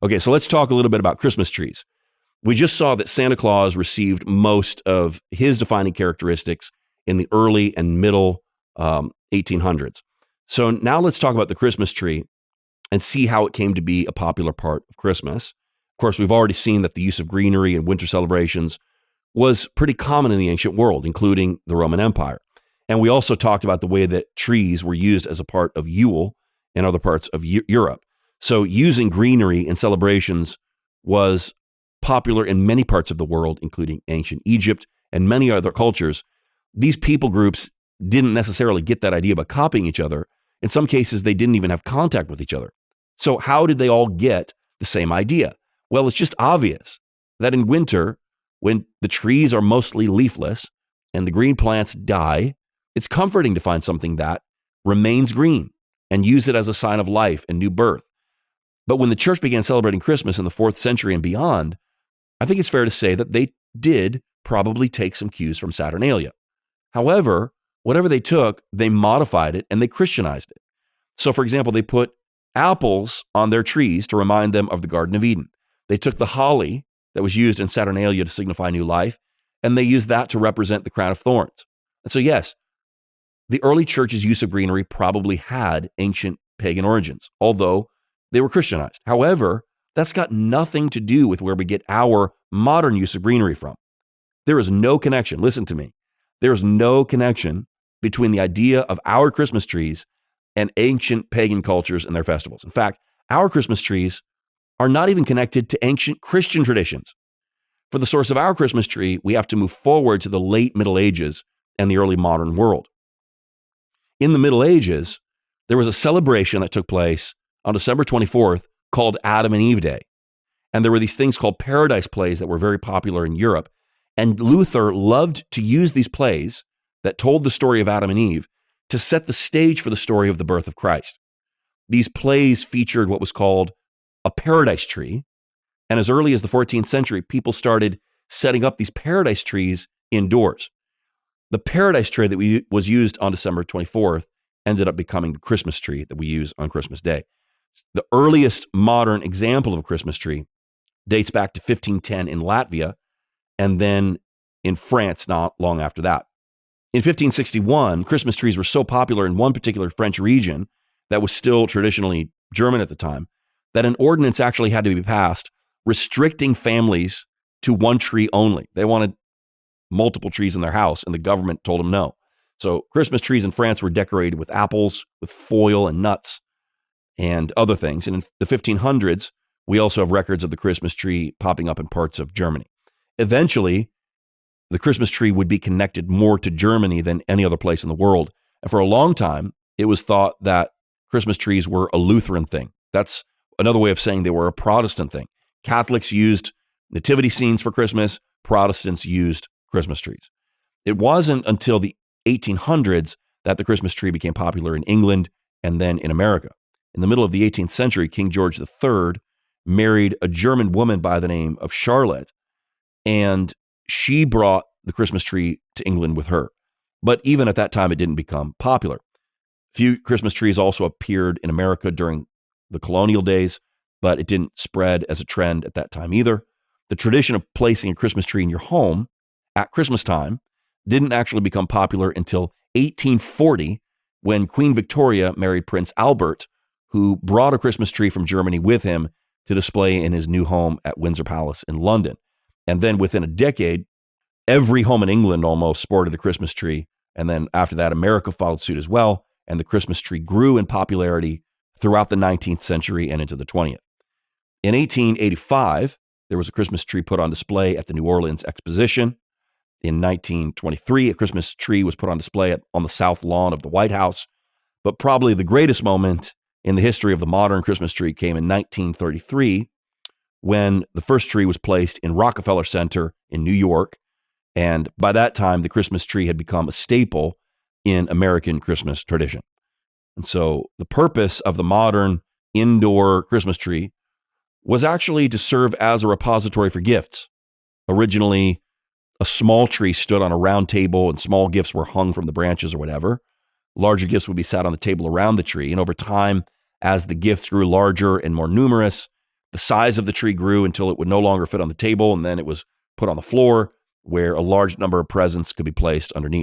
Okay, so let's talk a little bit about Christmas trees. We just saw that Santa Claus received most of his defining characteristics in the early and middle 1800s. So now let's talk about the Christmas tree and see how it came to be a popular part of Christmas. Of course, we've already seen that the use of greenery in winter celebrations was pretty common in the ancient world, including the Roman Empire. And we also talked about the way that trees were used as a part of Yule and other parts of Europe. So using greenery in celebrations was popular in many parts of the world, including ancient Egypt and many other cultures. These people groups didn't necessarily get that idea by copying each other. In some cases, they didn't even have contact with each other. So how did they all get the same idea? Well, it's just obvious that in winter, when the trees are mostly leafless and the green plants die, it's comforting to find something that remains green and use it as a sign of life and new birth. But when the church began celebrating Christmas in the 4th century and beyond, I think it's fair to say that they did probably take some cues from Saturnalia. However, whatever they took, they modified it and they Christianized it. So, for example, they put apples on their trees to remind them of the Garden of Eden. They took the holly that was used in Saturnalia to signify new life, and they used that to represent the crown of thorns. And so, yes, the early church's use of greenery probably had ancient pagan origins, although they were Christianized. However, that's got nothing to do with where we get our modern use of greenery from. There is no connection. Listen to me. There is no connection between the idea of our Christmas trees and ancient pagan cultures and their festivals. In fact, our Christmas trees are not even connected to ancient Christian traditions. For the source of our Christmas tree, we have to move forward to the late Middle Ages and the early modern world. In the Middle Ages, there was a celebration that took place on December 24th called Adam and Eve Day. And there were these things called paradise plays that were very popular in Europe. And Luther loved to use these plays that told the story of Adam and Eve to set the stage for the story of the birth of Christ. These plays featured what was called a paradise tree. And as early as the 14th century, people started setting up these paradise trees indoors. The paradise tree that was used on December 24th ended up becoming the Christmas tree that we use on Christmas Day. The earliest modern example of a Christmas tree dates back to 1510 in Latvia, and then in France not long after that. In 1561, Christmas trees were so popular in one particular French region that was still traditionally German at the time, that an ordinance actually had to be passed restricting families to one tree only. They wanted multiple trees in their house, and the government told them no. So Christmas trees in France were decorated with apples, with foil and nuts, and other things. And in the 1500s, we also have records of the Christmas tree popping up in parts of Germany. Eventually, the Christmas tree would be connected more to Germany than any other place in the world. And for a long time, it was thought that Christmas trees were a Lutheran thing. That's another way of saying they were a Protestant thing. Catholics used nativity scenes for Christmas. Protestants used Christmas trees. It wasn't until the 1800s that the Christmas tree became popular in England and then in America. In the middle of the 18th century, King George III married a German woman by the name of Charlotte, and she brought the Christmas tree to England with her. But even at that time, it didn't become popular. Few Christmas trees also appeared in America during the colonial days, but it didn't spread as a trend at that time either. The tradition of placing a Christmas tree in your home at Christmas time didn't actually become popular until 1840, when Queen Victoria married Prince Albert, who brought a Christmas tree from Germany with him to display in his new home at Windsor Palace in London. And then within a decade, every home in England almost sported a Christmas tree. And then after that, America followed suit as well. And the Christmas tree grew in popularity throughout the 19th century and into the 20th. In 1885, there was a Christmas tree put on display at the New Orleans Exposition. In 1923, a Christmas tree was put on display on the south lawn of the White House. But probably the greatest moment in the history of the modern Christmas tree came in 1933, when the first tree was placed in Rockefeller Center in New York. And by that time, the Christmas tree had become a staple in American Christmas tradition. And so the purpose of the modern indoor Christmas tree was actually to serve as a repository for gifts. Originally, a small tree stood on a round table and small gifts were hung from the branches or whatever. Larger gifts would be sat on the table around the tree. And over time, as the gifts grew larger and more numerous, The size of the tree grew until it would no longer fit on the table, and then it was put on the floor where a large number of presents could be placed underneath.